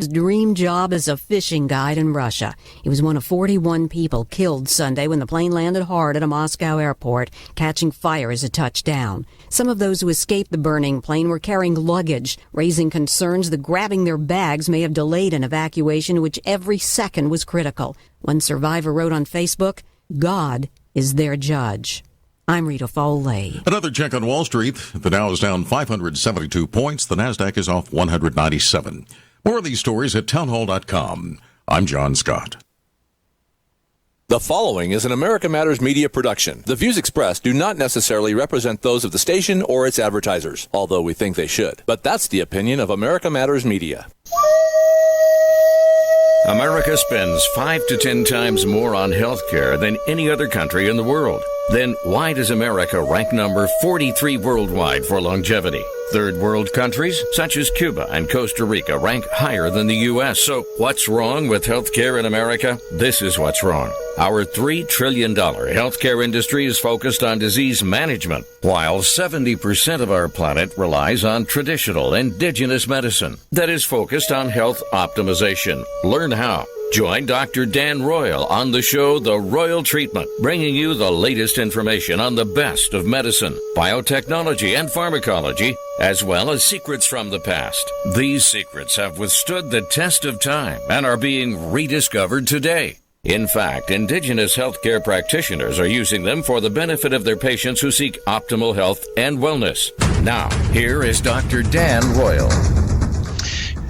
his dream job as a fishing guide in Russia. He was one of 41 people killed Sunday when the plane landed hard at a Moscow airport, catching fire as it touched down. Some of those who escaped the burning plane were carrying luggage, raising concerns that grabbing their bags may have delayed an evacuation in which every second was critical. One survivor wrote on Facebook, "God is their judge." I'm Rita Foley. Another check on Wall Street. The Dow is down 572 points. The Nasdaq is off 197. More of these stories at townhall.com. I'm John Scott. The following is an America Matters Media production. The views expressed do not necessarily represent those of the station or its advertisers, although we think they should. But that's the opinion of America Matters Media. America spends 5 to 10 times more on health care than any other country in the world. Then why does America rank number 43 worldwide for longevity? Third world countries, such as Cuba and Costa Rica, rank higher than the U.S. So what's wrong with healthcare in America? This is what's wrong. Our $3 trillion healthcare industry is focused on disease management, while 70% of our planet relies on traditional indigenous medicine that is focused on health optimization. Learn how. Join Dr. Dan Royal on the show The Royal Treatment, bringing you the latest information on the best of medicine, biotechnology, and pharmacology, as well as secrets from the past. These secrets have withstood the test of time and are being rediscovered today. In fact, indigenous healthcare practitioners are using them for the benefit of their patients who seek optimal health and wellness. Now, here is Dr. Dan Royal.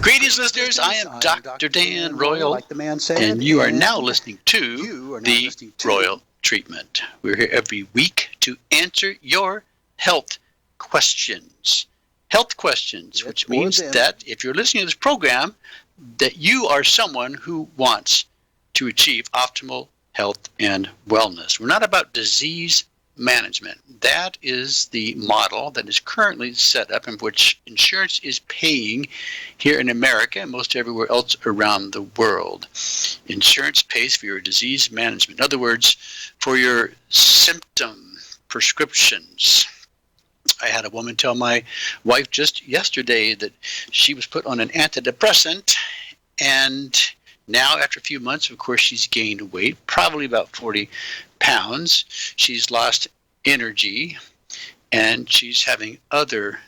Greetings, listeners. I am Dr. Dan Royal, like the man said, and you are now listening to the Royal Treatment. We're here every week to answer your health questions. Health questions, which means that if you're listening to this program, that you are someone who wants to achieve optimal health and wellness. We're not about disease management. That is the model that is currently set up in which insurance is paying here in America and most everywhere else around the world. Insurance pays for your disease management. In other words, for your symptom prescriptions. I had a woman tell my wife just yesterday that she was put on an antidepressant, and now, after a few months, of course, she's gained weight, probably about 40 pounds. She's lost energy, and she's having other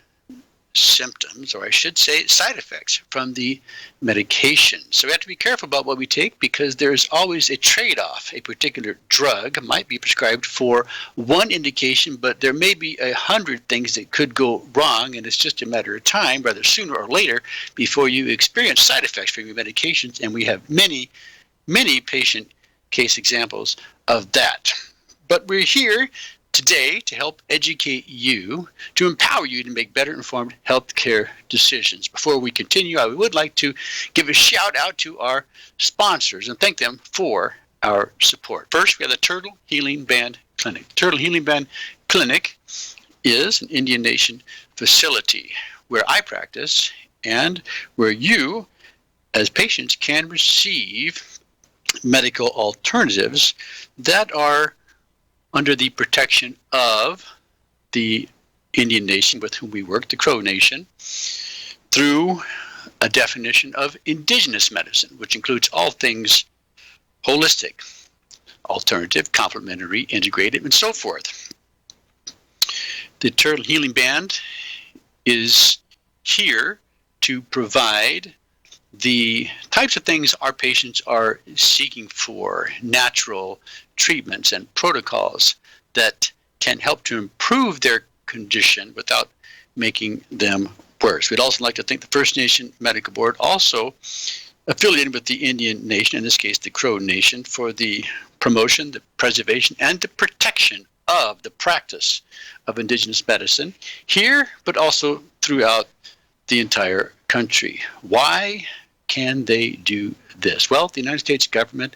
symptoms, or I should say side effects, from the medication. So we have to be careful about what we take because there's always a trade-off. A particular drug might be prescribed for one indication, but there may be 100 things that could go wrong, and it's just a matter of time, rather sooner or later, before you experience side effects from your medications, and we have many, many patient case examples of that. But we're here today to help educate you, to empower you to make better informed healthcare decisions. Before we continue, I would like to give a shout out to our sponsors and thank them for our support. First, we have the Turtle Healing Band Clinic. Turtle Healing Band Clinic is an Indian Nation facility where I practice and where you, as patients, can receive medical alternatives that are under the protection of the Indian Nation with whom we work, the Crow Nation, through a definition of indigenous medicine, which includes all things holistic, alternative, complementary, integrative, and so forth. The Turtle Healing Band is here to provide the types of things our patients are seeking for, natural treatments and protocols that can help to improve their condition without making them worse. We'd also like to thank the First Nation Medical Board, also affiliated with the Indian Nation, in this case the Crow Nation, for the promotion, the preservation, and the protection of the practice of indigenous medicine here, but also throughout the entire country. Why can they do this? Well, the United States government,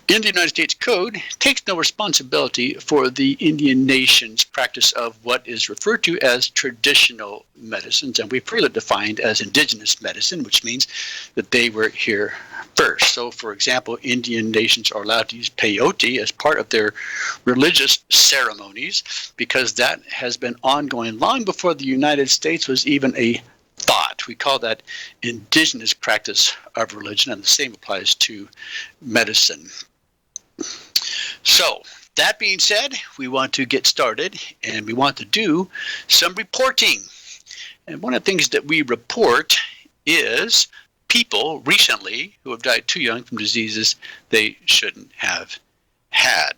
in the United States Code, takes no responsibility for the Indian Nation's practice of what is referred to as traditional medicines, and we further defined as indigenous medicine, which means that they were here first. So, for example, Indian nations are allowed to use peyote as part of their religious ceremonies because that has been ongoing long before the United States was even a thought. We call that indigenous practice of religion, and the same applies to medicine. So, that being said, we want to get started, and we want to do some reporting. And one of the things that we report is people recently who have died too young from diseases they shouldn't have had.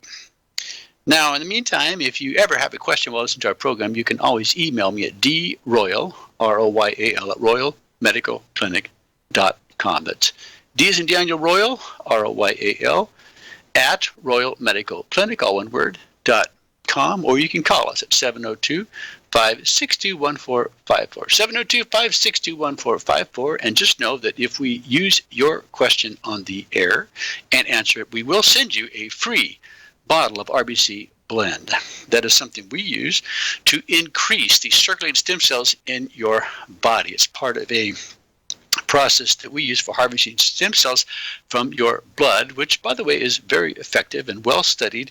Now, in the meantime, if you ever have a question while listening to our program, you can always email me at droyal, R-O-Y-A-L, at royalmedicalclinic.com. That's D as in Daniel Royal, R-O-Y-A-L, at royalmedicalclinic, all one word, .com, or you can call us at 702-562-1454, 702-562-1454, and just know that if we use your question on the air and answer it, we will send you a free bottle of RBC Blend. That is something we use to increase the circulating stem cells in your body. It's part of a process that we use for harvesting stem cells from your blood, which, by the way, is very effective and well studied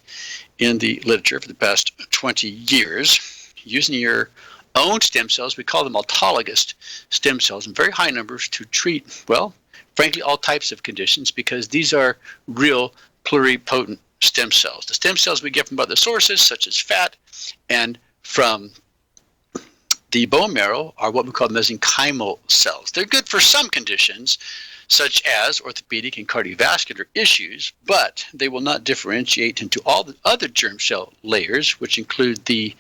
in the literature for the past 20 years. Using your own stem cells, we call them autologous stem cells, in very high numbers to treat, well, frankly, all types of conditions, because these are real pluripotent stem cells. The stem cells we get from other sources, such as fat, and from the bone marrow are what we call mesenchymal cells. They're good for some conditions, such as orthopedic and cardiovascular issues, but they will not differentiate into all the other germ cell layers, which include the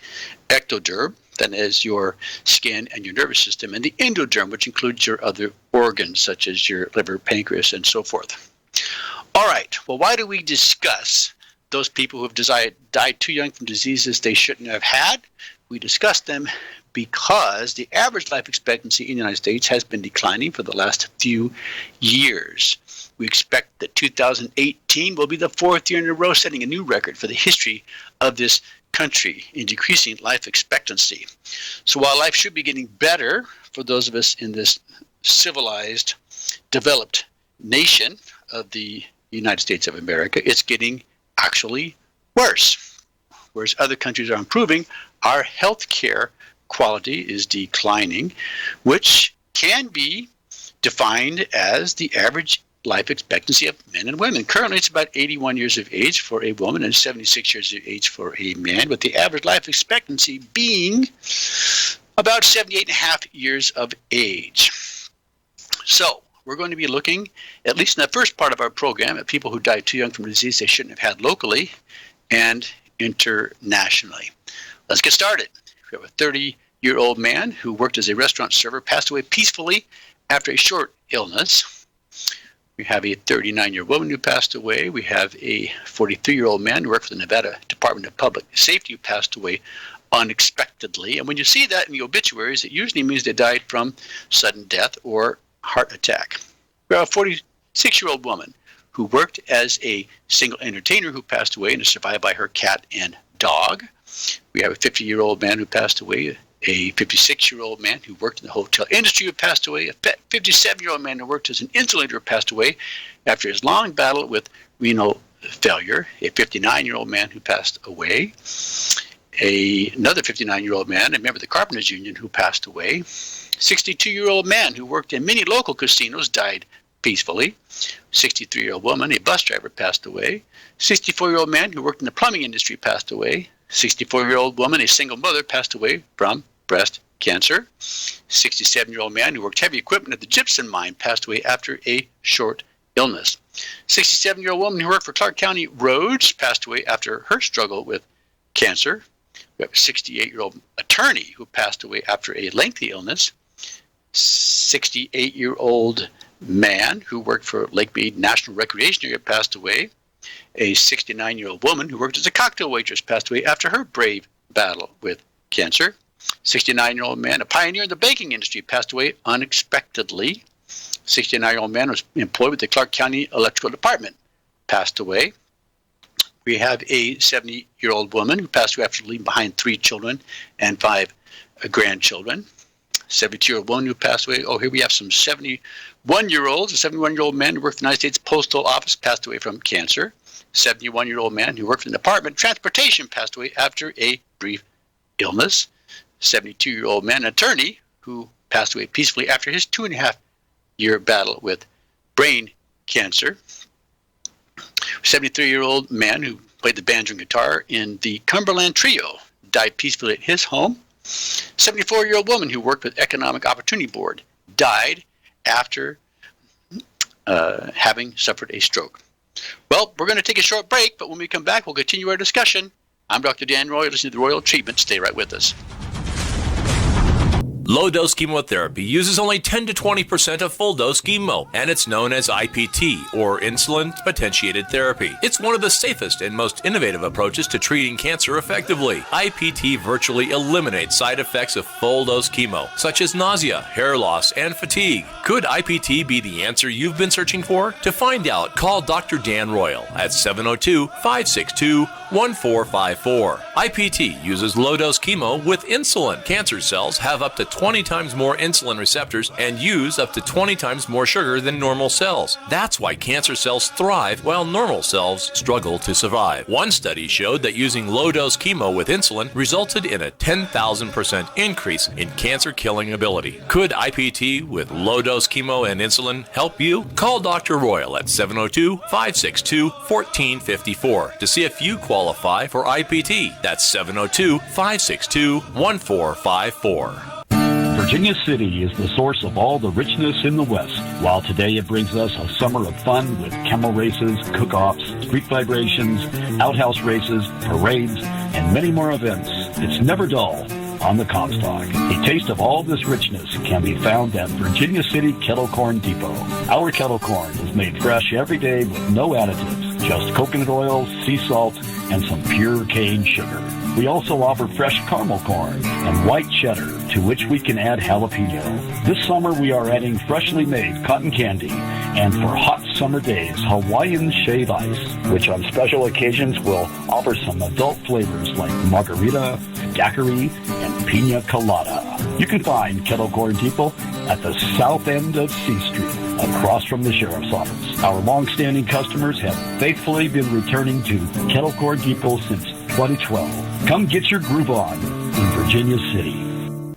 ectoderm, that is your skin and your nervous system, and the endoderm, which includes your other organs, such as your liver, pancreas, and so forth. All right, well, why do we discuss those people who have died too young from diseases they shouldn't have had? We discuss them because the average life expectancy in the United States has been declining for the last few years. We expect that 2018 will be the fourth year in a row setting a new record for the history of this country in decreasing life expectancy. So while life should be getting better for those of us in this civilized, developed nation of the United States of America, it's getting actually worse. Whereas other countries are improving, our health care quality is declining, which can be defined as the average life expectancy of men and women. Currently, it's about 81 years of age for a woman and 76 years of age for a man, with the average life expectancy being about 78 and a half years of age. So, we're going to be looking, at least in the first part of our program, at people who died too young from disease they shouldn't have had locally and internationally. Let's get started. We have a 30-year-old man who worked as a restaurant server, passed away peacefully after a short illness. We have a 39-year-old woman who passed away. We have a 43-year-old man who worked for the Nevada Department of Public Safety who passed away unexpectedly. And when you see that in the obituaries, it usually means they died from sudden death or heart attack. We have a 46-year-old woman who worked as a single entertainer who passed away and is survived by her cat and dog. We have a 50-year-old man who passed away, a 56-year-old man who worked in the hotel industry who passed away, a 57-year-old man who worked as an insulator who passed away after his long battle with renal failure, a 59-year-old man who passed away, another 59-year-old man, a member of the Carpenters Union who passed away, 62-year-old man who worked in many local casinos died peacefully, 63-year-old woman, a bus driver, passed away, 64-year-old man who worked in the plumbing industry passed away, 64-year-old woman, a single mother, passed away from breast cancer, 67-year-old man who worked heavy equipment at the gypsum mine passed away after a short illness, 67-year-old woman who worked for Clark County Roads passed away after her struggle with cancer. We have a 68-year-old attorney who passed away after a lengthy illness, 68-year-old man who worked for Lake Mead National Recreation Area passed away, a 69-year-old woman who worked as a cocktail waitress passed away after her brave battle with cancer, 69-year-old man, a pioneer in the banking industry, passed away unexpectedly, 69-year-old man was employed with the Clark County Electrical Department, passed away. We have a 70-year-old woman who passed away after leaving behind 3 children and 5 grandchildren. 72-year-old woman who passed away. Oh, here we have some 71-year-olds. A 71-year-old man who worked in the United States Postal Office passed away from cancer. 71-year-old man who worked in the Department of Transportation passed away after a brief illness. 72-year-old man, an attorney who passed away peacefully after his 2.5-year battle with brain cancer. 73-year-old man who played the banjo and guitar in the Cumberland Trio died peacefully at his home. 74-year-old woman who worked with Economic Opportunity Board died after having suffered a stroke. Well, we're going to take a short break, but when we come back, we'll continue our discussion. I'm Dr. Dan Royal, listening to The Royal Treatment. Stay right with us. Low-dose chemotherapy uses only 10 to 20% of full-dose chemo, and it's known as IPT, or insulin-potentiated therapy. It's one of the safest and most innovative approaches to treating cancer effectively. IPT virtually eliminates side effects of full-dose chemo, such as nausea, hair loss, and fatigue. Could IPT be the answer you've been searching for? To find out, call Dr. Dan Royal at 702-562-1454. IPT uses low-dose chemo with insulin. Cancer cells have up to 20 times more insulin receptors and use up to 20 times more sugar than normal cells. That's why cancer cells thrive while normal cells struggle to survive. One study showed that using low-dose chemo with insulin resulted in a 10,000% increase in cancer-killing ability. Could IPT with low-dose chemo and insulin help you? Call Dr. Royal at 702-562-1454 to see if you qualify for IPT. That's 702-562-1454. Virginia City is the source of all the richness in the West. While today it brings us a summer of fun with camel races, cook-offs, street vibrations, outhouse races, parades, and many more events, it's never dull on the Comstock. A taste of all this richness can be found at Virginia City Kettle Corn Depot. Our kettle corn is made fresh every day with no additives, just coconut oil, sea salt, and some pure cane sugar. We also offer fresh caramel corn and white cheddar, to which we can add jalapeno. This summer we are adding freshly made cotton candy, and for hot summer days, Hawaiian shave ice, which on special occasions will offer some adult flavors like margarita, daiquiri, and pina colada. You can find Kettle Corn Depot at the south end of C Street, across from the Sheriff's Office. Our long-standing customers have faithfully been returning to Kettle Corn Depot since 2012. Come get your groove on in Virginia City.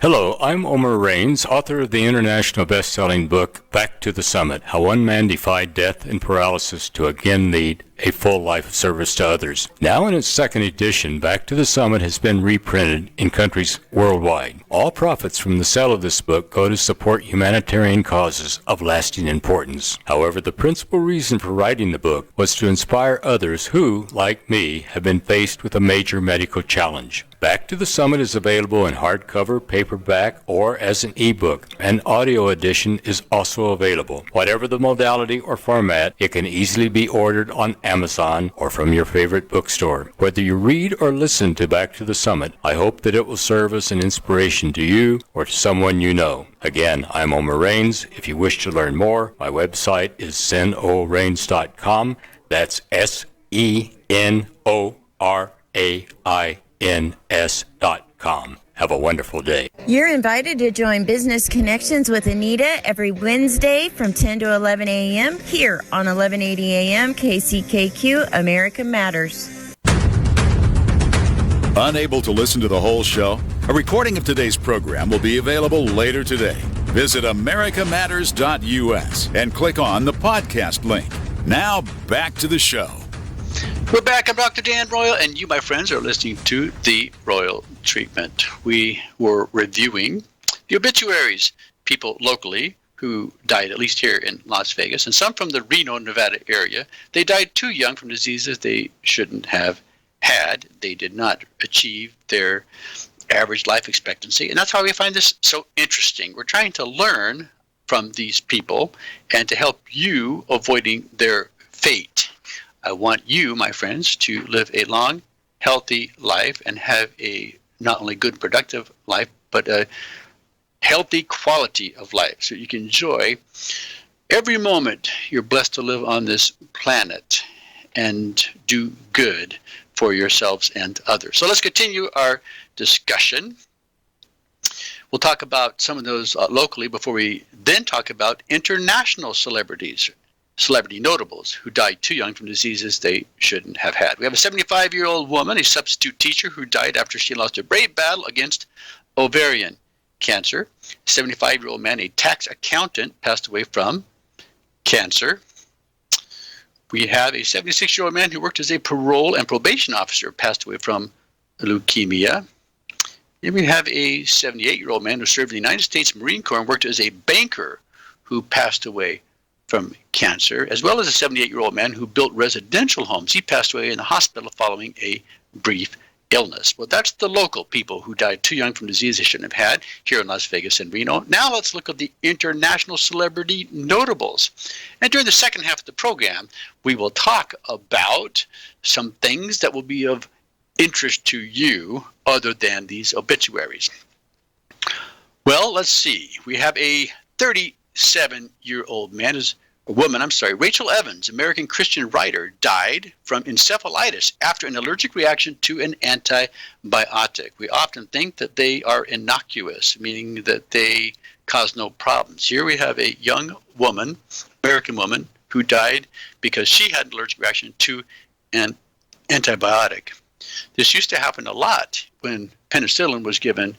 Hello, I'm Omar Raines, author of the international best-selling book, Back to the Summit, How One Man Defied Death and Paralysis to Again Lead a Full Life of Service to Others. Now in its second edition, Back to the Summit has been reprinted in countries worldwide. All profits from the sale of this book go to support humanitarian causes of lasting importance. However, the principal reason for writing the book was to inspire others who, like me, have been faced with a major medical challenge. Back to the Summit is available in hardcover, paperback, or as an ebook. An audio edition is also available. Whatever the modality or format, it can easily be ordered on Amazon or from your favorite bookstore. Whether you read or listen to Back to the Summit, I hope that it will serve as an inspiration to you or to someone you know. Again, I'm Omar Raines. If you wish to learn more, my website is senorains.com. That's SENORAINS.com. Have a wonderful day. You're invited to join Business Connections with Anita every Wednesday from 10 to 11 a.m. here on 1180 a.m. KCKQ America Matters. Unable to listen to the whole show? A recording of today's program will be available later today. Visit americamatters.us and click on the podcast link. Now back to the show. We're back. I'm Dr. Dan Royal, and you, my friends, are listening to The Royal Treatment. We were reviewing the obituaries, people locally who died, at least here in Las Vegas, and some from the Reno, Nevada area. They died too young from diseases they shouldn't have had. They did not achieve their average life expectancy, and that's why we find this so interesting. We're trying to learn from these people and to help you avoiding their fate. I want you, my friends, to live a long, healthy life and have a not only good, productive life, but a healthy quality of life so you can enjoy every moment you're blessed to live on this planet and do good for yourselves and others. So let's continue our discussion. We'll talk about some of those locally before we then talk about international celebrity notables who died too young from diseases they shouldn't have had. We have a 75-year-old woman, a substitute teacher, who died after she lost a brave battle against ovarian cancer. 75-year-old man, a tax accountant, passed away from cancer. We have a 76-year-old man who worked as a parole and probation officer, passed away from leukemia. Then we have a 78-year-old man who served in the United States Marine Corps and worked as a banker, who passed away from cancer, as well as a 78-year-old man who built residential homes. He passed away in the hospital following a brief illness. Well, that's the local people who died too young from disease they shouldn't have had here in Las Vegas and Reno. Now let's look at the international celebrity notables. And during the second half of the program, we will talk about some things that will be of interest to you other than these obituaries. Well, let's see. We have a 37-year-old woman, Rachel Evans, American Christian writer, died from encephalitis after an allergic reaction to an antibiotic. We often think that they are innocuous, meaning that they cause no problems. Here we have a young woman, American woman, who died because she had an allergic reaction to an antibiotic. This used to happen a lot when penicillin was given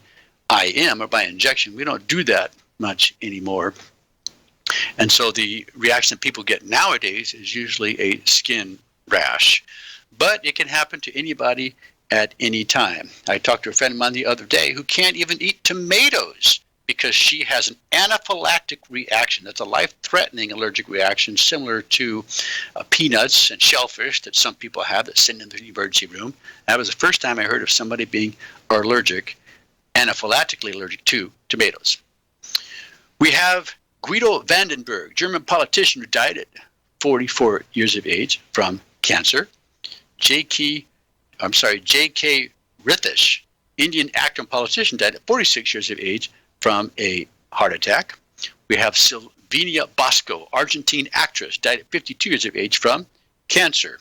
IM or by injection. We don't do that much anymore. And so the reaction that people get nowadays is usually a skin rash. But it can happen to anybody at any time. I talked to a friend of mine the other day who can't even eat tomatoes because she has an anaphylactic reaction. That's a life-threatening allergic reaction similar to peanuts and shellfish that some people have that sit in the emergency room. That was the first time I heard of somebody being anaphylactically allergic to tomatoes. We have Guido Vandenberg, German politician who died at 44 years of age from cancer. J.K. Rithish, Indian actor and politician, died at 46 years of age from a heart attack. We have Silvina Bosco, Argentine actress, died at 52 years of age from cancer.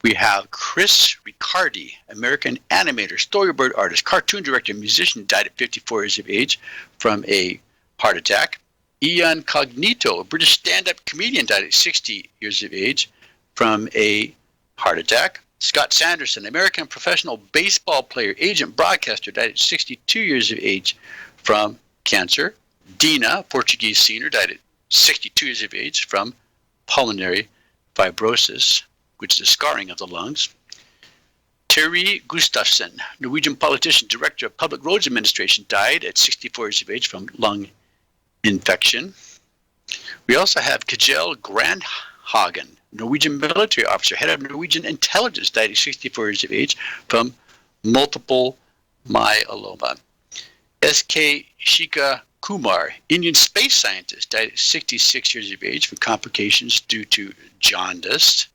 We have Chris Riccardi, American animator, storyboard artist, cartoon director, and musician, died at 54 years of age from a heart attack. Ian Cognito, a British stand-up comedian, died at 60 years of age from a heart attack. Scott Sanderson, American professional baseball player, agent, broadcaster, died at 62 years of age from cancer. Dina, Portuguese singer, died at 62 years of age from pulmonary fibrosis, which is a scarring of the lungs. Terry Gustafsson, Norwegian politician, director of Public Roads Administration, died at 64 years of age from lung infection. We also have Kjell Grandhagen, Norwegian military officer, head of Norwegian intelligence, died at 64 years of age from multiple myeloma. S.K. Shika Kumar, Indian space scientist, died at 66 years of age from complications due to jaundice.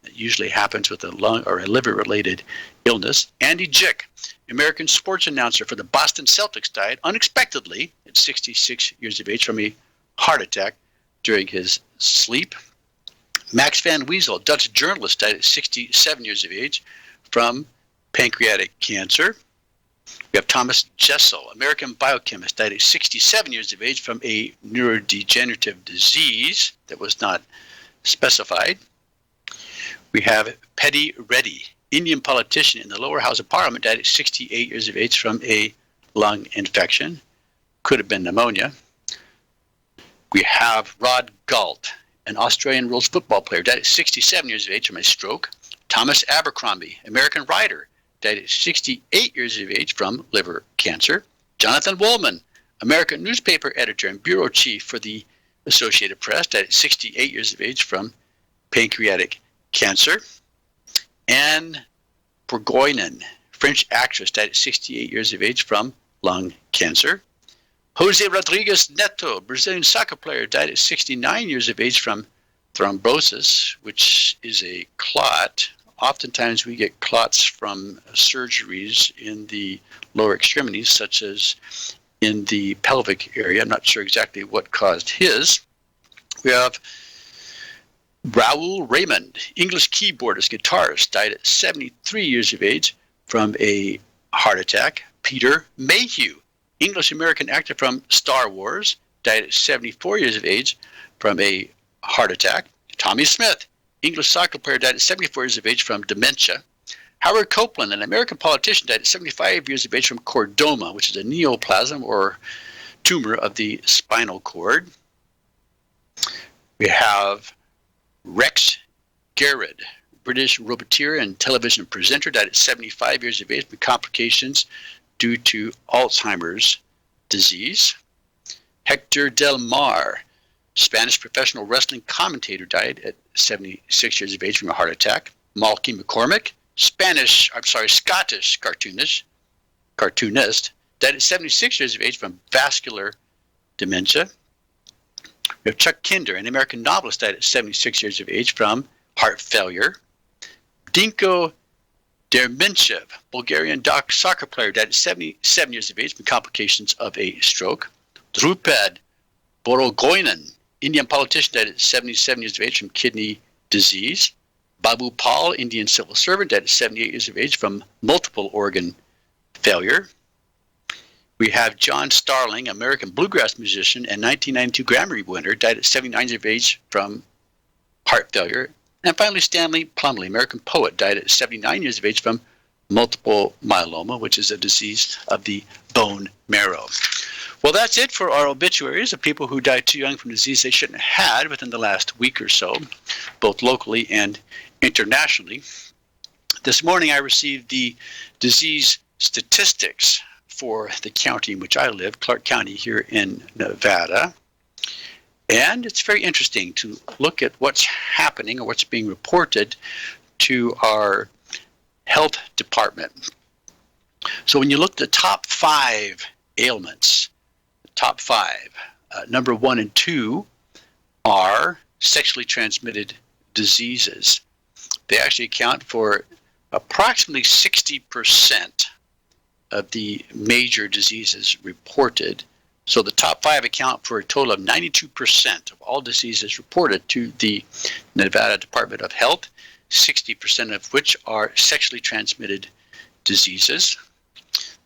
That usually happens with a lung or a liver-related illness. Andy Jick, American sports announcer for the Boston Celtics, died unexpectedly at 66 years of age from a heart attack during his sleep. Max van Wezel, Dutch journalist, died at 67 years of age from pancreatic cancer. We have Thomas Jessel, American biochemist, died at 67 years of age from a neurodegenerative disease that was not specified. We have Pedi Reddy, Indian politician in the lower house of parliament, died at 68 years of age from a lung infection. Could have been pneumonia. We have Rod Galt, an Australian rules football player, died at 67 years of age from a stroke. Thomas Abercrombie, American writer, died at 68 years of age from liver cancer. Jonathan Woolman, American newspaper editor and bureau chief for the Associated Press, died at 68 years of age from pancreatic cancer. Anne Bourgoinen, French actress, died at 68 years of age from lung cancer. Jose Rodriguez Neto, Brazilian soccer player, died at 69 years of age from thrombosis, which is a clot. Oftentimes we get clots from surgeries in the lower extremities, such as in the pelvic area. I'm not sure exactly what caused his. We have Raoul Raymond, English keyboardist, guitarist, died at 73 years of age from a heart attack. Peter Mayhew, English-American actor from Star Wars, died at 74 years of age from a heart attack. Tommy Smith, English soccer player, died at 74 years of age from dementia. Howard Copeland, an American politician, died at 75 years of age from chordoma, which is a neoplasm or tumor of the spinal cord. We have Rex Gerard, British roboteer and television presenter, died at 75 years of age with complications due to Alzheimer's disease. Hector Del Mar, Spanish professional wrestling commentator, died at 76 years of age from a heart attack. Malky McCormick, Scottish cartoonist, died at 76 years of age from vascular dementia. We have Chuck Kinder, an American novelist, died at 76 years of age from heart failure. Dinko Dermenchev, Bulgarian soccer player, died at 77 years of age from complications of a stroke. Drupad Borogoinen, Indian politician, died at 77 years of age from kidney disease. Babu Pal, Indian civil servant, died at 78 years of age from multiple organ failure. We have John Starling, American bluegrass musician and 1992 Grammy winner, died at 79 years of age from heart failure. And finally, Stanley Plumley, American poet, died at 79 years of age from multiple myeloma, which is a disease of the bone marrow. Well, that's it for our obituaries of people who died too young from disease they shouldn't have had within the last week or so, both locally and internationally. This morning I received the disease statistics for the county in which I live, Clark County here in Nevada. And it's very interesting to look at what's happening or what's being reported to our health department. So when you look at the top 5 ailments, top 5, number 1 and 2 are sexually transmitted diseases. They actually account for approximately 60% of the major diseases reported. So the top 5 account for a total of 92% of all diseases reported to the Nevada Department of Health, 60% of which are sexually transmitted diseases.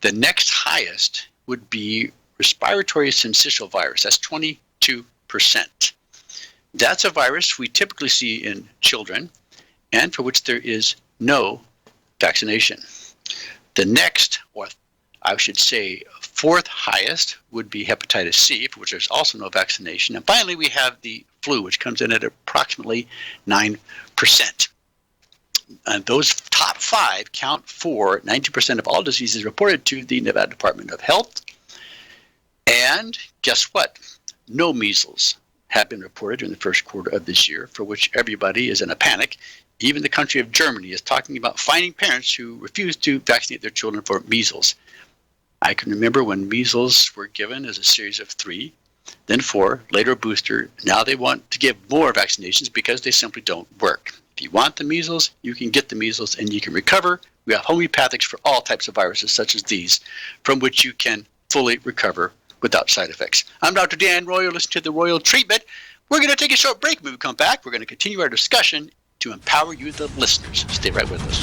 The next highest would be respiratory syncytial virus. That's 22%. That's a virus we typically see in children and for which there is no vaccination. The next, or I should say 4th highest, would be hepatitis C, for which there's also no vaccination. And finally, we have the flu, which comes in at approximately 9%. And those top 5 count for 90% of all diseases reported to the Nevada Department of Health. And guess what? No measles have been reported during the first quarter of this year, for which everybody is in a panic. Even the country of Germany is talking about fining parents who refuse to vaccinate their children for measles. I can remember when measles were given as a series of 3, then 4, later a booster. Now they want to give more vaccinations because they simply don't work. If you want the measles, you can get the measles and you can recover. We have homeopathics for all types of viruses such as these, from which you can fully recover without side effects. I'm Dr. Dan Royal. Listen to the Royal Treatment. We're going to take a short break. When we come back, we're going to continue our discussion to empower you, the listeners. Stay right with us.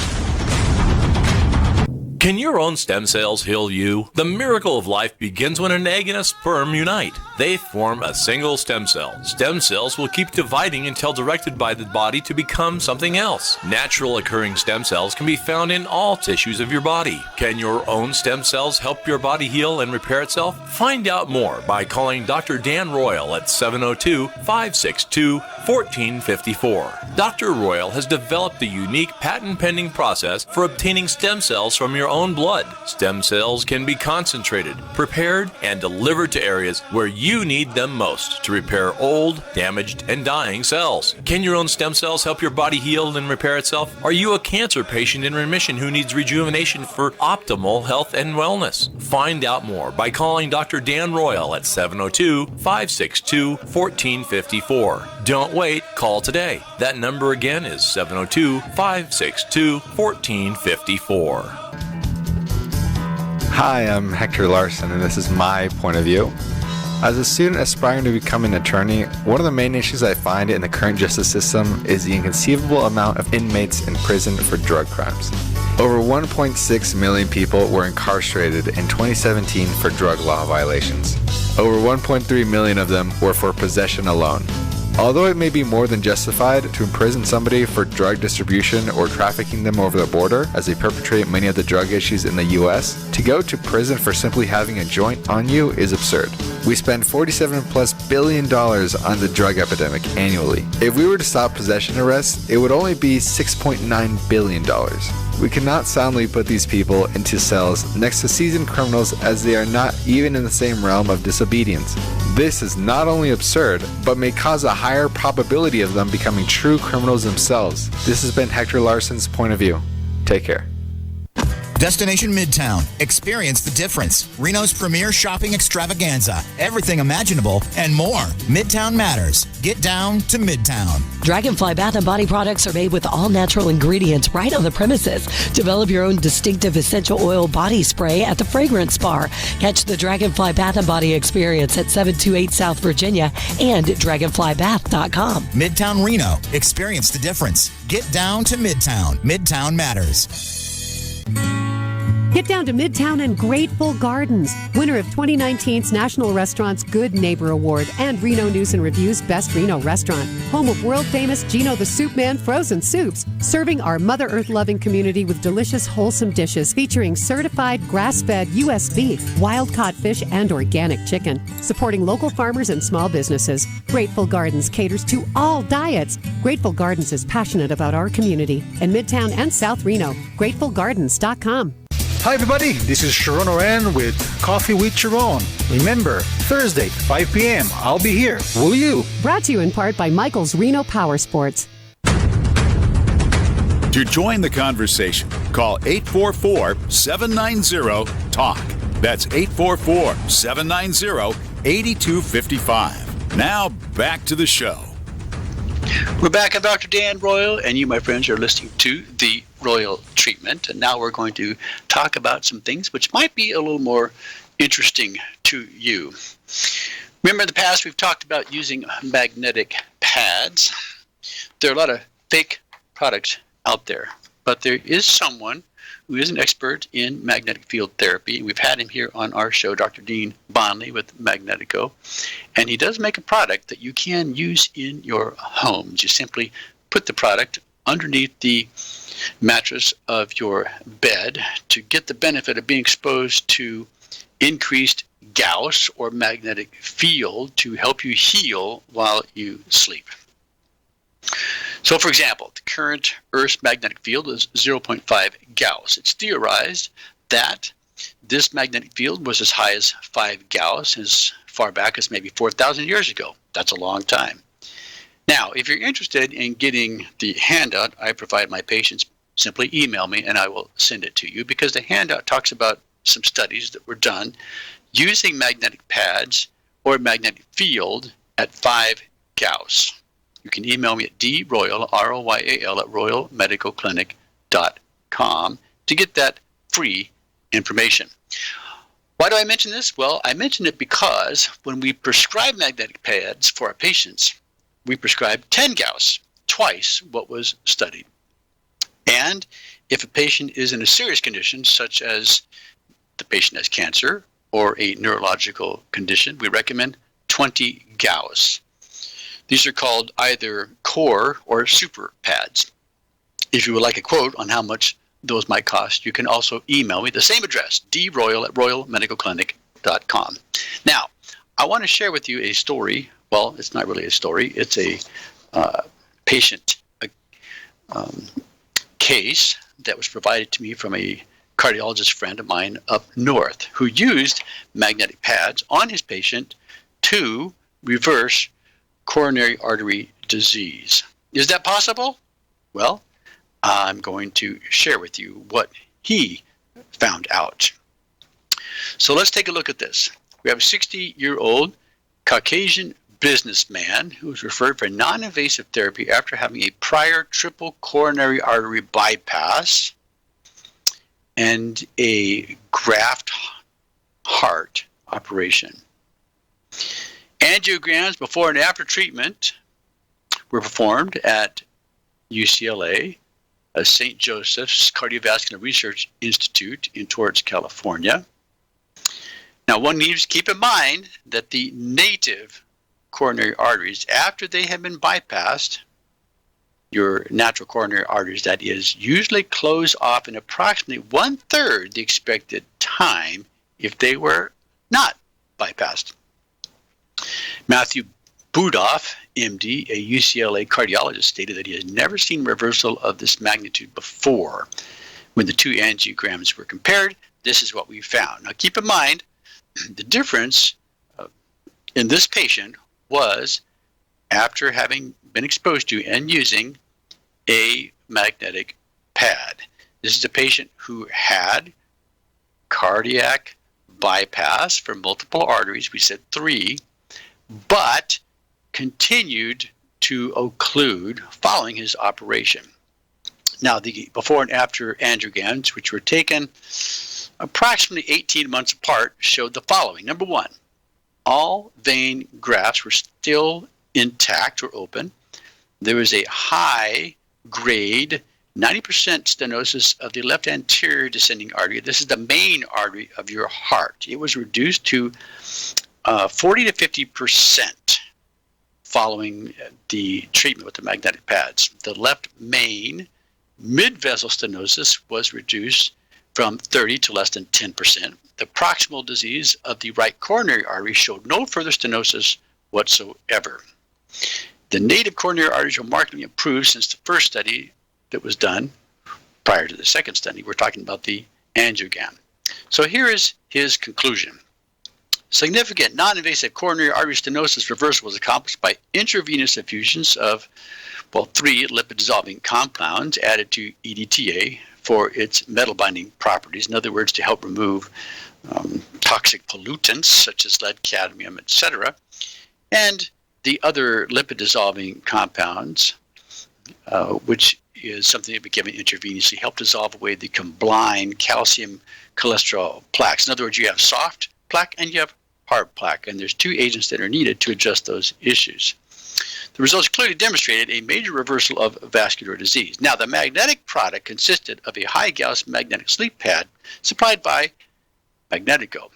Can your own stem cells heal you? The miracle of life begins when an egg and a sperm unite. They form a single stem cell. Stem cells will keep dividing until directed by the body to become something else. Natural occurring stem cells can be found in all tissues of your body. Can your own stem cells help your body heal and repair itself? Find out more by calling Dr. Dan Royal at 702-562-1454. Dr. Royal has developed a unique patent-pending process for obtaining stem cells from your own blood. Stem cells can be concentrated, prepared, and delivered to areas where you need them most to repair old, damaged, and dying cells. Can your own stem cells help your body heal and repair itself? Are you a cancer patient in remission who needs rejuvenation for optimal health and wellness? Find out more by calling Dr. Dan Royal at 702-562-1454. Don't wait, call today. That number again is 702-562-1454. Hi, I'm Hector Larson, and this is my point of view. As a student aspiring to become an attorney, one of the main issues I find in the current justice system is the inconceivable amount of inmates in prison for drug crimes. Over 1.6 million people were incarcerated in 2017 for drug law violations. Over 1.3 million of them were for possession alone. Although it may be more than justified to imprison somebody for drug distribution or trafficking them over the border, as they perpetrate many of the drug issues in the US, to go to prison for simply having a joint on you is absurd. We spend $47+ billion on the drug epidemic annually. If we were to stop possession arrests, it would only be $6.9 billion. We cannot soundly put these people into cells next to seasoned criminals, as they are not even in the same realm of disobedience. This is not only absurd, but may cause a higher probability of them becoming true criminals themselves. This has been Hector Larson's point of view. Take care. Destination Midtown. Experience the difference. Reno's premier shopping extravaganza. Everything imaginable and more. Midtown matters. Get down to Midtown. Dragonfly Bath & Body products are made with all natural ingredients right on the premises. Develop your own distinctive essential oil body spray at the Fragrance Bar. Catch the Dragonfly Bath & Body experience at 728 South Virginia and dragonflybath.com. Midtown Reno. Experience the difference. Get down to Midtown. Midtown matters. Get down to Midtown and Grateful Gardens, winner of 2019's National Restaurant's Good Neighbor Award and Reno News and Review's Best Reno Restaurant. Home of world-famous Gino the Soup Man frozen soups, serving our Mother Earth-loving community with delicious, wholesome dishes featuring certified grass-fed U.S. beef, wild-caught fish, and organic chicken. Supporting local farmers and small businesses, Grateful Gardens caters to all diets. Grateful Gardens is passionate about our community in Midtown and South Reno. GratefulGardens.com. Hi everybody, this is Sharon Oren with Coffee with Sharon. Remember, Thursday, 5 p.m., I'll be here. Will you? Brought to you in part by Michael's Reno Power Sports. To join the conversation, call 844-790-TALK. That's 844-790-8255. Now, back to the show. We're back. I'm Dr. Dan Royal, and you, my friends, are listening to the Royal Treatment. And now we're going to talk about some things which might be a little more interesting to you. Remember in the past we've talked about using magnetic pads. There are a lot of fake products out there, but there is someone who is an expert in magnetic field therapy. We've had him here on our show, Dr. Dean Bonley with Magnetico, and he does make a product that you can use in your homes. You simply put the product underneath the mattress of your bed to get the benefit of being exposed to increased Gauss or magnetic field to help you heal while you sleep. So, for example, the current Earth's magnetic field is 0.5 Gauss. It's theorized that this magnetic field was as high as 5 Gauss as far back as maybe 4,000 years ago. That's a long time. Now, if you're interested in getting the handout I provide my patients, simply email me and I will send it to you, because the handout talks about some studies that were done using magnetic pads or magnetic field at 5 Gauss. You can email me at droyal, R-O-Y-A-L, at royalmedicalclinic.com to get that free information. Why do I mention this? Well, I mention it because when we prescribe magnetic pads for our patients, we prescribe 10 Gauss, twice what was studied. And if a patient is in a serious condition, such as the patient has cancer or a neurological condition, we recommend 20 Gauss. These are called either core or super pads. If you would like a quote on how much those might cost, you can also email me, the same address, droyal at royalmedicalclinic.com. Now, I want to share with you a story. Well, it's not really a story. It's a patient case that was provided to me from a cardiologist friend of mine up north who used magnetic pads on his patient to reverse coronary artery disease. Is that possible? Well, I'm going to share with you what he found out. So let's take a look at this. We have a 60-year-old Caucasian businessman who was referred for non-invasive therapy after having a prior triple coronary artery bypass and a graft heart operation. Angiograms before and after treatment were performed at UCLA, St. Joseph's Cardiovascular Research Institute in Torrance, California. Now, one needs to keep in mind that the native coronary arteries after they have been bypassed, your natural coronary arteries, that is, usually close off in approximately 1/3 the expected time if they were not bypassed. Matthew Budoff, MD, a UCLA cardiologist, stated that he has never seen reversal of this magnitude before. When the two angiograms were compared, this is what we found. Now keep in mind, the difference in this patient was after having been exposed to and using a magnetic pad. This is a patient who had cardiac bypass for multiple arteries, we said 3, but continued to occlude following his operation. Now, the before and after angiograms, which were taken approximately 18 months apart, showed the following. Number 1, all vein grafts were still intact or open. There was a high grade 90% stenosis of the left anterior descending artery. This is the main artery of your heart. It was reduced to 40 to 50% following the treatment with the magnetic pads. The left main mid-vessel stenosis was reduced from 30 to less than 10%. The proximal disease of the right coronary artery showed no further stenosis whatsoever. The native coronary arteries were markedly improved since the first study that was done prior to the second study. We're talking about the angiogram. So here is his conclusion. Significant non-invasive coronary artery stenosis reversal was accomplished by intravenous infusions of, 3 lipid-dissolving compounds added to EDTA for its metal-binding properties. In other words, to help remove toxic pollutants such as lead, cadmium, etc. And the other lipid-dissolving compounds, which is something that be given intravenously, help dissolve away the combined calcium cholesterol plaques. In other words, you have soft plaque and you have hard plaque, and there's 2 agents that are needed to address those issues. The results clearly demonstrated a major reversal of vascular disease. Now, the magnetic product consisted of a high Gauss magnetic sleep pad supplied by Magnetico.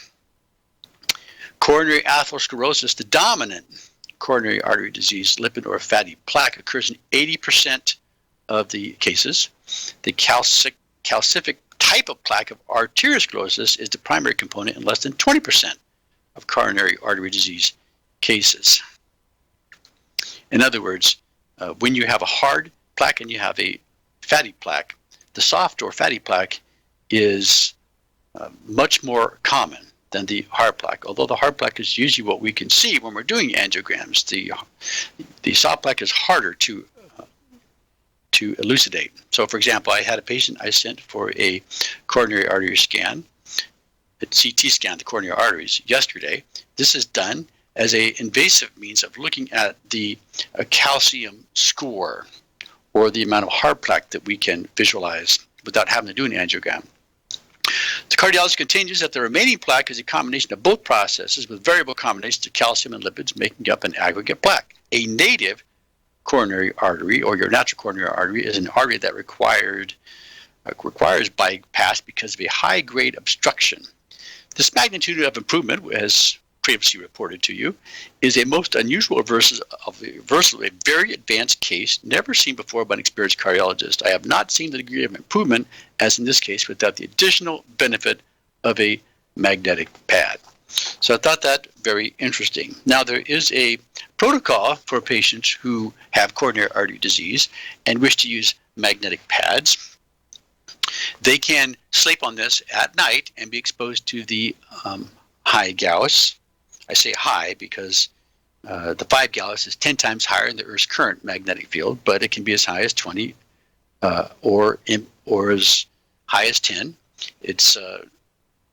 Coronary atherosclerosis, the dominant coronary artery disease, lipid or fatty plaque, occurs in 80% of the cases. The calcific type of plaque of arteriosclerosis is the primary component in less than 20% of coronary artery disease cases. In other words, when you have a hard plaque and you have a fatty plaque, the soft or fatty plaque is much more common than the hard plaque. Although the hard plaque is usually what we can see when we're doing angiograms, the soft plaque is harder to elucidate. So, for example, I had a patient I sent for a coronary artery scan, a CT scan of the coronary arteries yesterday. This is done as an invasive means of looking at the calcium score, or the amount of hard plaque that we can visualize without having to do an angiogram. The cardiologist continues that the remaining plaque is a combination of both processes with variable combinations of calcium and lipids making up an aggregate plaque. A native coronary artery, or your natural coronary artery, is an artery that requires bypass because of a high-grade obstruction. This magnitude of improvement, as previously reported to you, is a most unusual reversal of a very advanced case never seen before by an experienced cardiologist. I have not seen the degree of improvement, as in this case, without the additional benefit of a magnetic pad. So I thought that very interesting. Now, there is a protocol for patients who have coronary artery disease and wish to use magnetic pads. They can sleep on this at night and be exposed to the high Gauss. I say high because the 5 Gauss is 10 times higher than the Earth's current magnetic field, but it can be as high as 20 or as high as 10. It's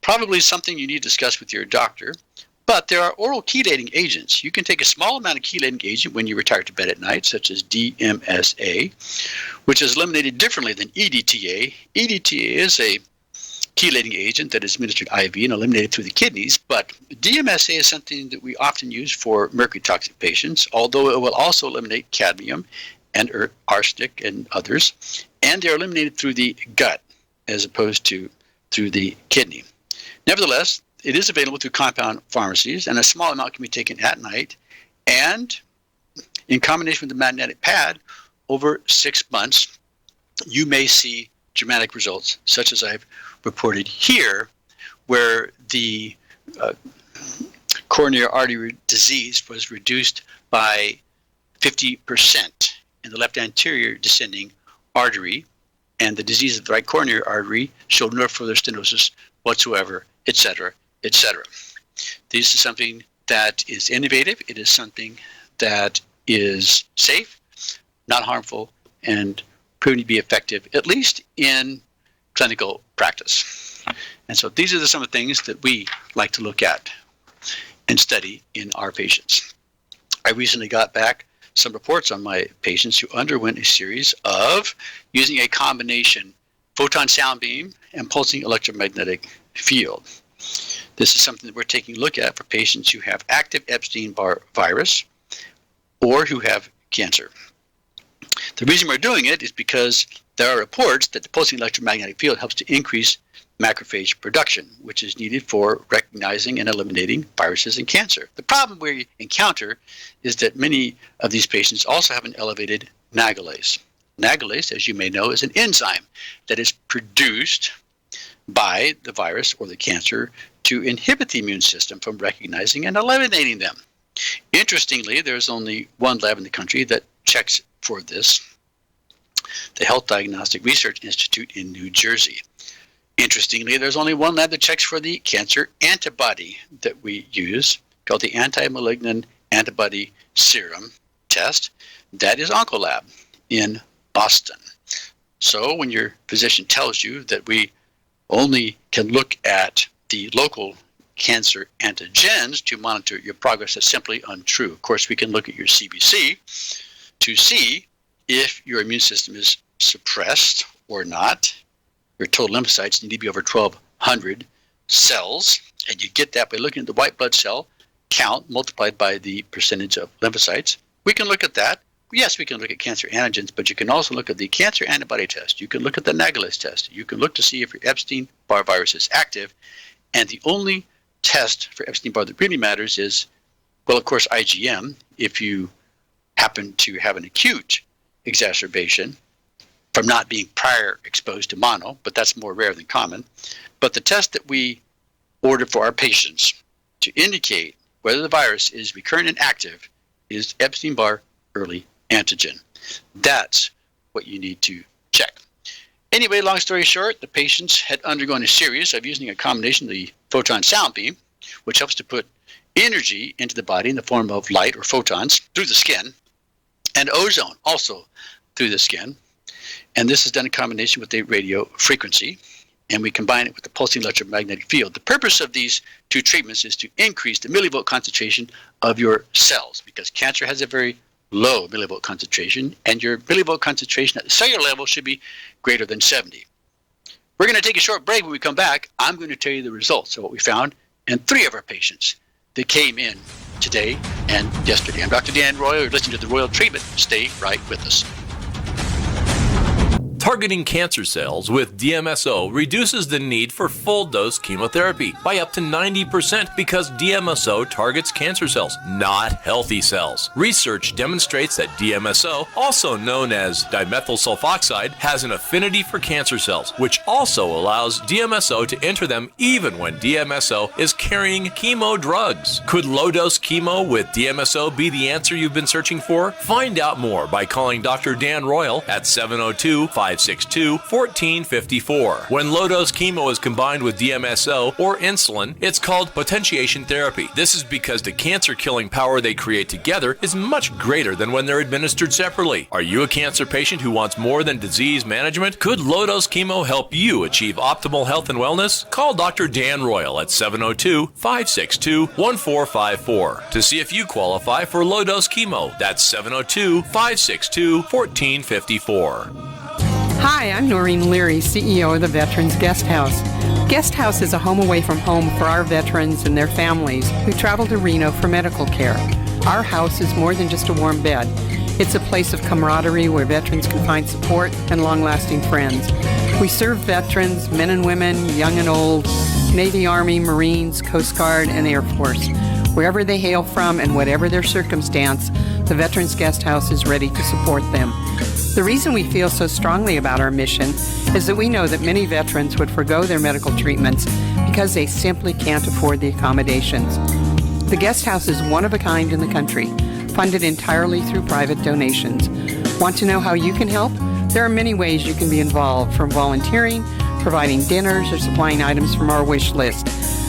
probably something you need to discuss with your doctor. But there are oral chelating agents. You can take a small amount of chelating agent when you retire to bed at night, such as DMSA, which is eliminated differently than EDTA. EDTA is a chelating agent that is administered IV and eliminated through the kidneys, but DMSA is something that we often use for mercury toxic patients, although it will also eliminate cadmium and arsenic and others, and they're eliminated through the gut as opposed to through the kidney. Nevertheless, it is available through compound pharmacies, and a small amount can be taken at night And in combination with the magnetic pad, over 6 months, you may see dramatic results, such as I've reported here, where the coronary artery disease was reduced by 50% in the left anterior descending artery, and the disease of the right coronary artery showed no further stenosis whatsoever, etc., etc. This is something that is innovative. It is something that is safe, not harmful, and proven to be effective, at least in clinical practice. And so these are some of the things that we like to look at and study in our patients. I recently got back some reports on my patients who underwent a series of using a combination photon sound beam and pulsing electromagnetic field. This is something that we're taking a look at for patients who have active Epstein-Barr virus or who have cancer. The reason we're doing it is because there are reports that the pulsing electromagnetic field helps to increase macrophage production, which is needed for recognizing and eliminating viruses and cancer. The problem we encounter is that many of these patients also have an elevated nagalase. Nagalase, as you may know, is an enzyme that is produced by the virus or the cancer to inhibit the immune system from recognizing and eliminating them. Interestingly, there's only one lab in the country that checks for this, the Health Diagnostic Research Institute in New Jersey. Interestingly, there's only one lab that checks for the cancer antibody that we use, called the Anti-Malignant Antibody Serum Test. That is Oncolab in Boston. So when your physician tells you that we only can look at the local cancer antigens to monitor your progress, that's simply untrue. Of course, we can look at your CBC to see if your immune system is suppressed or not. Your total lymphocytes need to be over 1,200 cells, and you get that by looking at the white blood cell count multiplied by the percentage of lymphocytes. We can look at that. Yes, we can look at cancer antigens, but you can also look at the cancer antibody test. You can look at the nagalase test. You can look to see if your Epstein-Barr virus is active. And the only test for Epstein-Barr that really matters is, well, of course, IgM, if you happen to have an acute exacerbation from not being prior exposed to mono, but that's more rare than common. But the test that we order for our patients to indicate whether the virus is recurrent and active is Epstein-Barr early antigen. That's what you need to check. Anyway, long story short, the patients had undergone a series of using a combination of the photon sound beam, which helps to put energy into the body in the form of light or photons through the skin, and ozone also through the skin. And this is done in combination with the radio frequency, and we combine it with the pulsing electromagnetic field. The purpose of these two treatments is to increase the millivolt concentration of your cells, because cancer has a very low millivolt concentration, and your millivolt concentration at the cellular level should be greater than 70. We're going to take a short break. When we come back, I'm going to tell you the results of what we found in 3 of our patients that came in today and yesterday. I'm Dr. Dan Royal. You're listening to The Royal Treatment. Stay right with us. Targeting cancer cells with DMSO reduces the need for full-dose chemotherapy by up to 90% because DMSO targets cancer cells, not healthy cells. Research demonstrates that DMSO, also known as dimethyl sulfoxide, has an affinity for cancer cells, which also allows DMSO to enter them even when DMSO is carrying chemo drugs. Could low-dose chemo with DMSO be the answer you've been searching for? Find out more by calling Dr. Dan Royal at 702-562-1454. When low-dose chemo is combined with DMSO or insulin, it's called potentiation therapy. This is because the cancer-killing power they create together is much greater than when they're administered separately. Are you a cancer patient who wants more than disease management? Could low-dose chemo help you achieve optimal health and wellness? Call Dr. Dan Royal at 702-562-1454 to see if you qualify for low-dose chemo. That's 702-562-1454. Hi, I'm Noreen Leary, CEO of the Veterans Guest House. Guest House is a home away from home for our veterans and their families who travel to Reno for medical care. Our house is more than just a warm bed. It's a place of camaraderie where veterans can find support and long-lasting friends. We serve veterans, men and women, young and old, Navy, Army, Marines, Coast Guard, and Air Force. Wherever they hail from and whatever their circumstance, the Veterans Guest House is ready to support them. The reason we feel so strongly about our mission is that we know that many veterans would forego their medical treatments because they simply can't afford the accommodations. The guest house is one of a kind in the country, funded entirely through private donations. Want to know how you can help? There are many ways you can be involved, from volunteering, providing dinners, or supplying items from our wish list.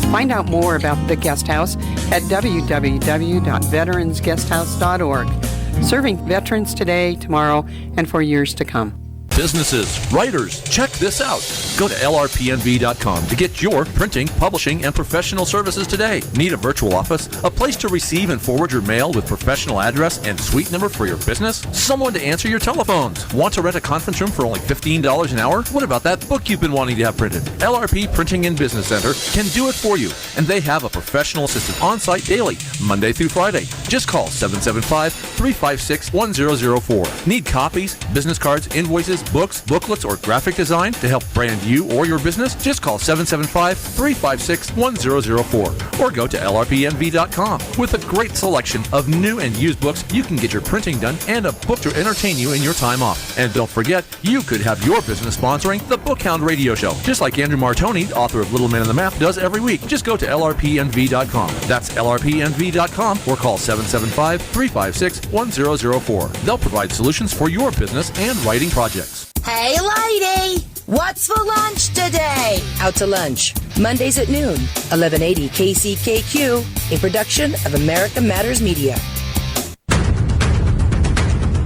Find out more about the guest house at www.veteransguesthouse.org. Serving veterans today, tomorrow, and for years to come. Businesses, writers, check this out. Go to lrpnv.com to get your printing, publishing, and professional services today. Need a virtual office? A place to receive and forward your mail with professional address and suite number for your business? Someone to answer your telephones? Want to rent a conference room for only $15 an hour? What about that book you've been wanting to have printed? LRP Printing and Business Center can do it for you, and they have a professional assistant on site daily, Monday through Friday. Just call 775-356-1004. Need copies, business cards, invoices, books, booklets, or graphic design to help brand you or your business? Just call 775-356-1004 or go to lrpnv.com. With a great selection of new and used books, you can get your printing done and a book to entertain you in your time off. And don't forget, you could have your business sponsoring the Bookhound Radio Show, just like Andrew Martoni, author of Little Man on the Map, does every week. Just go to lrpnv.com. That's lrpnv.com or call 775-356-1004. They'll provide solutions for your business and writing projects. Hey, lady! What's for lunch today? Out to lunch. Mondays at noon. 1180 KCKQ, a production of America Matters Media.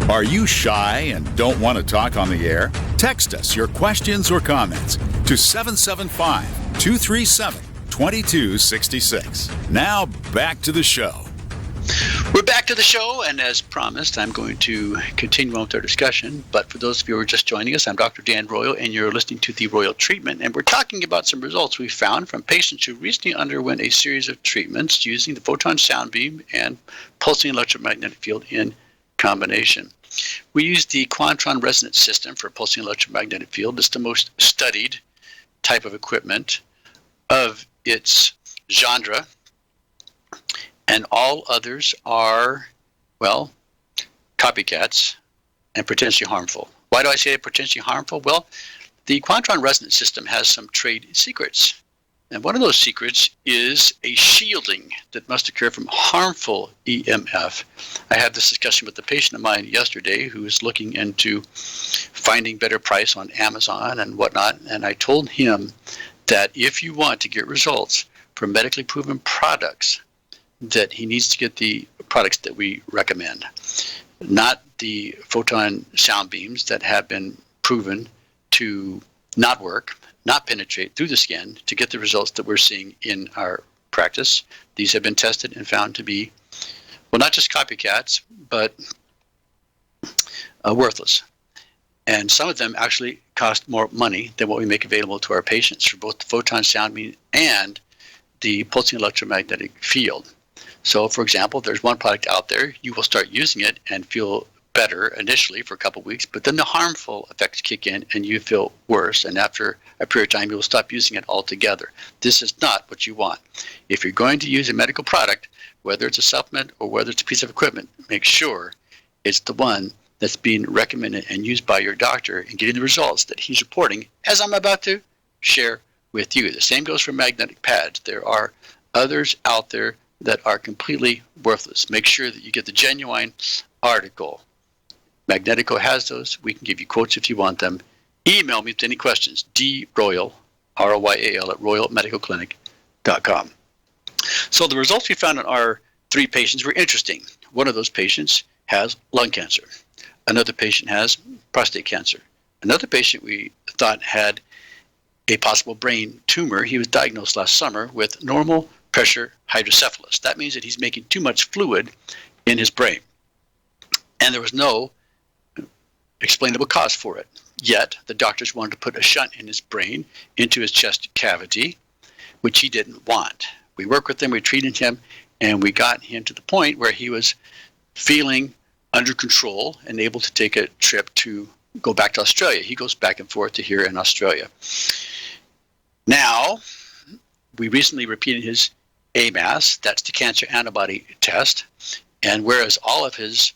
Are you shy and don't want to talk on the air? Text us your questions or comments to 775-237-2266. Now back to the show. We're back to the show, and as promised, I'm going to continue on with our discussion. But for those of you who are just joining us, I'm Dr. Dan Royal, and you're listening to The Royal Treatment. And we're talking about some results we found from patients who recently underwent a series of treatments using the photon sound beam and pulsing electromagnetic field in combination. We use the Quantron resonance system for pulsing electromagnetic field. It's the most studied type of equipment of its genre. And all others are, well, copycats and potentially harmful. Why do I say potentially harmful? Well, the Quantron resonance system has some trade secrets. And one of those secrets is a shielding that must occur from harmful EMF. I had this discussion with a patient of mine yesterday who was looking into finding better price on Amazon and whatnot. And I told him that if you want to get results for medically proven products, that he needs to get the products that we recommend, not the photon sound beams that have been proven to not work, not penetrate through the skin to get the results that we're seeing in our practice. These have been tested and found to be, well, not just copycats, but worthless. And some of them actually cost more money than what we make available to our patients for both the photon sound beam and the pulsing electromagnetic field. So, for example, there's one product out there, you will start using it and feel better initially for a couple of weeks, but then the harmful effects kick in and you feel worse, and after a period of time, you will stop using it altogether. This is not what you want. If you're going to use a medical product, whether it's a supplement or whether it's a piece of equipment, make sure it's the one that's being recommended and used by your doctor and getting the results that he's reporting, as I'm about to share with you. The same goes for magnetic pads. There are others out there that are completely worthless. Make sure that you get the genuine article. Magnetico has those. We can give you quotes if you want them. Email me with any questions. droyal, R-O-Y-A-L, at royalmedicalclinic.com. So the results we found in our 3 patients were interesting. One of those patients has lung cancer. Another patient has prostate cancer. Another patient we thought had a possible brain tumor. He was diagnosed last summer with normal pressure hydrocephalus. That means that he's making too much fluid in his brain. And there was no explainable cause for it. Yet, the doctors wanted to put a shunt in his brain into his chest cavity, which he didn't want. We worked with him, we treated him, and we got him to the point where he was feeling under control and able to take a trip to go back to Australia. He goes back and forth to here in Australia. Now, we recently repeated his AMAS, that's the cancer antibody test. And whereas all of his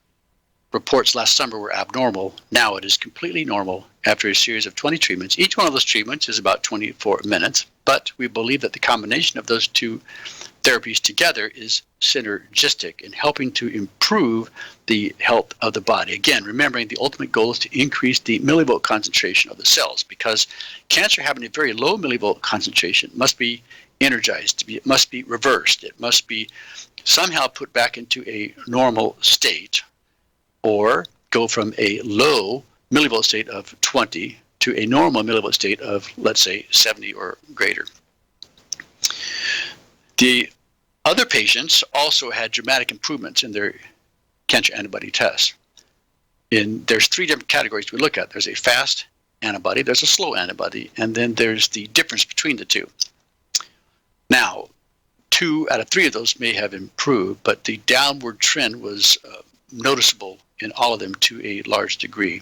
reports last summer were abnormal, now it is completely normal after a series of 20 treatments. Each one of those treatments is about 24 minutes, but we believe that the combination of those two therapies together is synergistic in helping to improve the health of the body. Again, remembering the ultimate goal is to increase the millivolt concentration of the cells, because cancer having a very low millivolt concentration must be energized, it must be reversed, it must be somehow put back into a normal state, or go from a low millivolt state of 20 to a normal millivolt state of, let's say, 70 or greater. The other patients also had dramatic improvements in their cancer antibody tests. There's three different categories we look at. There's a fast antibody, there's a slow antibody, and then there's the difference between the two. Now, 2 out of 3 of those may have improved, but the downward trend was noticeable in all of them to a large degree.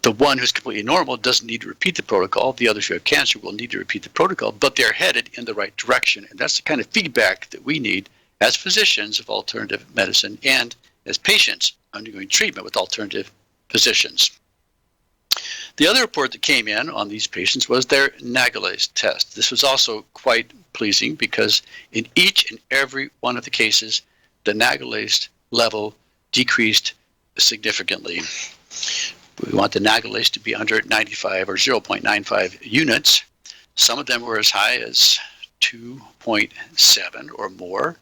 The one who's completely normal doesn't need to repeat the protocol. The others who have cancer will need to repeat the protocol, but they're headed in the right direction. And that's the kind of feedback that we need as physicians of alternative medicine and as patients undergoing treatment with alternative physicians. The other report that came in on these patients was their Nagelase test. This was also quite pleasing because in each and every one of the cases, the Nagelase level decreased significantly. We want the Nagelase to be under 95 or 0.95 units. Some of them were as high as 2.7 or more,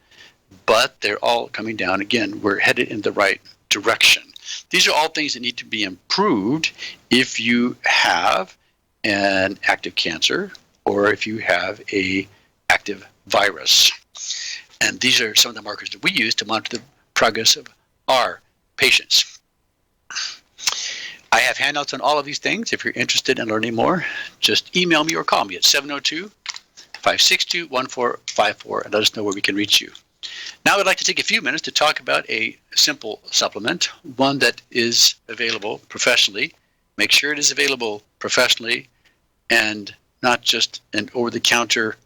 but they're all coming down. Again, we're headed in the right direction. These are all things that need to be improved if you have an active cancer or if you have a active virus. And these are some of the markers that we use to monitor the progress of our patients. I have handouts on all of these things. If you're interested in learning more, just email me or call me at 702-562-1454 and let us know where we can reach you. Now I'd like to take a few minutes to talk about a simple supplement, one that is available professionally. Make sure it is available professionally and not just an over-the-counter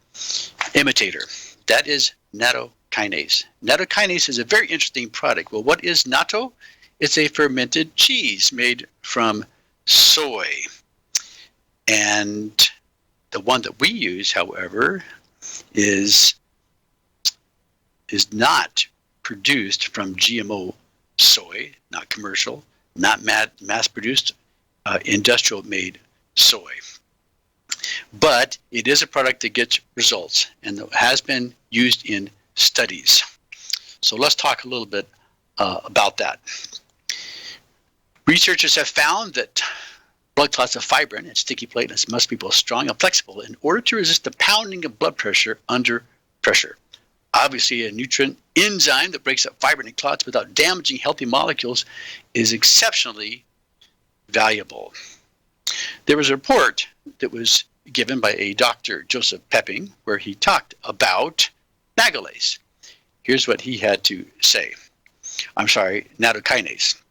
imitator. That is nattokinase. Nattokinase is a very interesting product. Well, what is natto? It's a fermented cheese made from soy. And the one that we use, however, is not produced from GMO soy, not commercial, not mass-produced, industrial-made soy. But it is a product that gets results and that has been used in studies. So let's talk a little bit about that. Researchers have found that blood clots of fibrin and sticky platelets must be both strong and flexible in order to resist the pounding of blood pressure under pressure. Obviously, a nutrient enzyme that breaks up fibrin and clots without damaging healthy molecules is exceptionally valuable. There was a report that was given by a Dr. Joseph Pepping where he talked about Nagelase. Here's what he had to say. Nattokinase.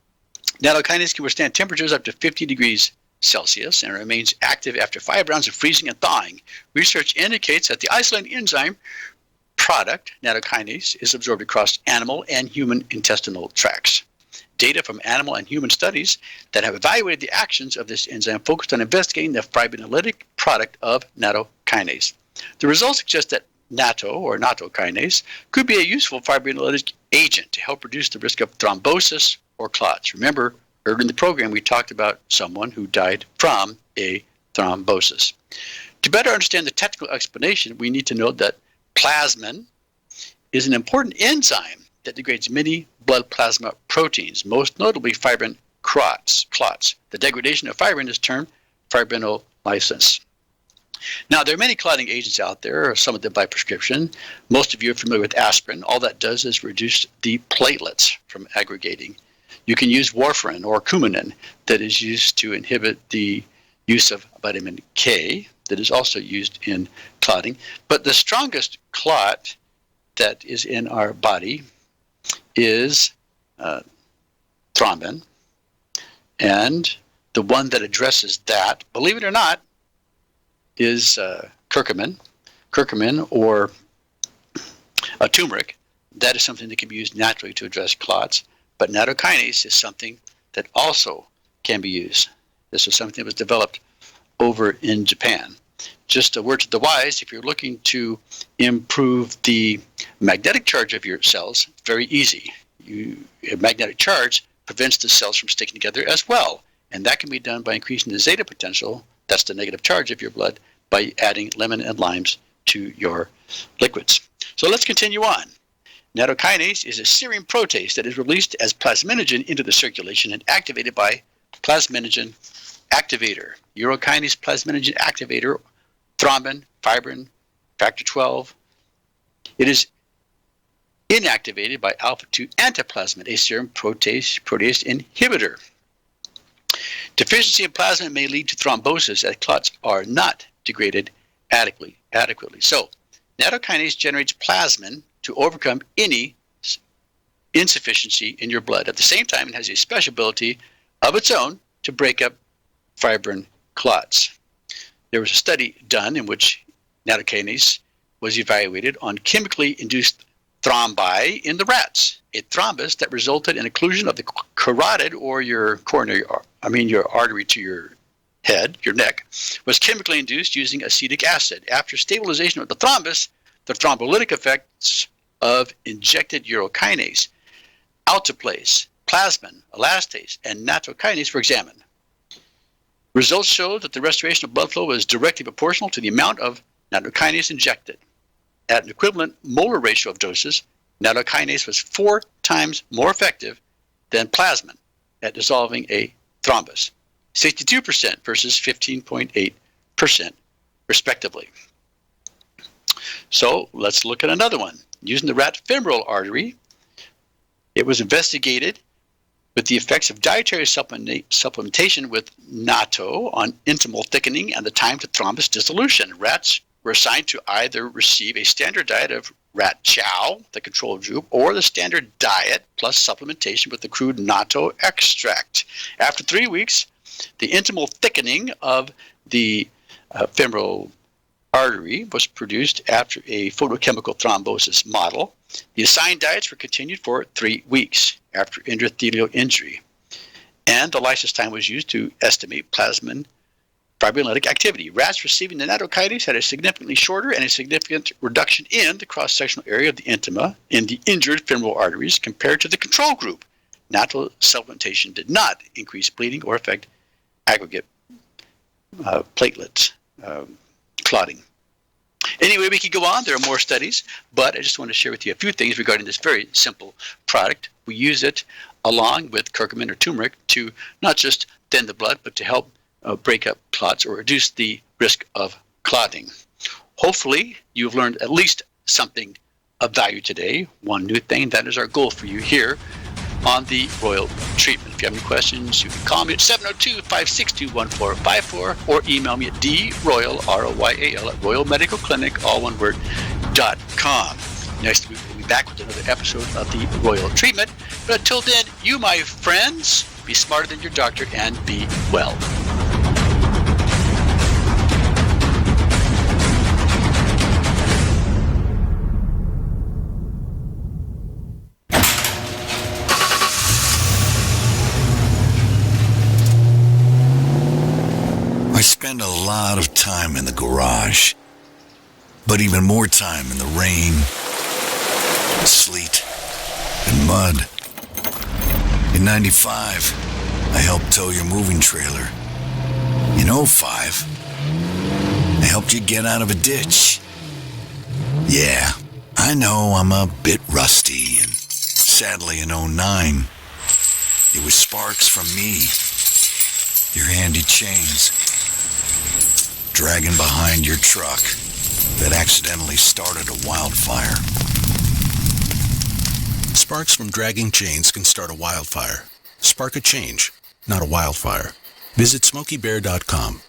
Nattokinase can withstand temperatures up to 50 degrees Celsius and remains active after 5 rounds of freezing and thawing. Research indicates that the isolated enzyme product, nattokinase, is absorbed across animal and human intestinal tracts. Data from animal and human studies that have evaluated the actions of this enzyme focused on investigating the fibrinolytic product of nattokinase. The results suggest that nattokinase could be a useful fibrinolytic agent to help reduce the risk of thrombosis or clots. Remember, earlier in the program, we talked about someone who died from a thrombosis. To better understand the technical explanation, we need to know that plasmin is an important enzyme that degrades many blood plasma proteins, most notably fibrin clots. The degradation of fibrin is termed fibrinolysis. Now, there are many clotting agents out there, some of them by prescription. Most of you are familiar with aspirin. All that does is reduce the platelets from aggregating. You can use warfarin or Coumadin that is used to inhibit the use of vitamin K that is also used in clotting. But the strongest clot that is in our body is thrombin. And the one that addresses that, believe it or not, is curcumin or turmeric, that is something that can be used naturally to address clots. But nattokinase is something that also can be used. This is something that was developed over in Japan. Just a word to the wise, if you're looking to improve the magnetic charge of your cells, very easy. A magnetic charge prevents the cells from sticking together as well. And that can be done by increasing the zeta potential, that's the negative charge of your blood, by adding lemon and limes to your liquids. So let's continue on. Nattokinase is a serine protease that is released as plasminogen into the circulation and activated by plasminogen activator. Urokinase plasminogen activator, thrombin, fibrin, factor 12. It is inactivated by alpha-2 antiplasmin, a serine protease inhibitor. Deficiency in plasmin may lead to thrombosis as clots are not degraded adequately. So, nattokinase generates plasmin to overcome any insufficiency in your blood. At the same time, it has a special ability of its own to break up fibrin clots. There was a study done in which nattokinase was evaluated on chemically induced thrombi in the rats. A thrombus that resulted in occlusion of the carotid, or your your artery to your head, your neck, was chemically induced using acetic acid. After stabilization of the thrombus, the thrombolytic effects of injected urokinase, alteplase, plasmin, elastase, and nattokinase were examined. Results showed that the restoration of blood flow was directly proportional to the amount of nattokinase injected. At an equivalent molar ratio of doses, nattokinase was 4 times more effective than plasmin at dissolving a thrombus, 62% versus 15.8% respectively. So let's look at another one. Using the rat femoral artery, it was investigated with the effects of dietary supplementation with natto on intimal thickening and the time to thrombus dissolution. Rats were assigned to either receive a standard diet of rat chow, the control group, or the standard diet plus supplementation with the crude natto extract. After 3 weeks, the intimal thickening of the femoral artery was produced after a photochemical thrombosis model. The assigned diets were continued for 3 weeks after endothelial injury, and the lysis time was used to estimate plasmin fibrinolytic activity. Rats receiving the nattokinase had a significantly shorter and a significant reduction in the cross-sectional area of the intima in the injured femoral arteries compared to the control group. Natto supplementation did not increase bleeding or affect aggregate platelets clotting. Anyway, we could go on. There are more studies, but I just want to share with you a few things regarding this very simple product. We use it along with curcumin or turmeric to not just thin the blood, but to help break up clots or reduce the risk of clotting. Hopefully, you've learned at least something of value today. One new thing, that is our goal for you here on the Royal Treatment. If you have any questions, you can call me at 702-562-1454 or email me at droyal, R-O-Y-A-L, at royalmedicalclinic, all one word, .com. Next week, we'll be back with another episode of the Royal Treatment. But until then, you, my friends, be smarter than your doctor and be well. I spend a lot of time in the garage, but even more time in the rain, sleet, and mud. In 95, I helped tow your moving trailer. In 05, I helped you get out of a ditch. Yeah, I know I'm a bit rusty, and sadly in 09, it was sparks from me, your handy chains, dragging behind your truck that accidentally started a wildfire. Sparks from dragging chains can start a wildfire. Spark a change, not a wildfire. Visit SmokeyBear.com.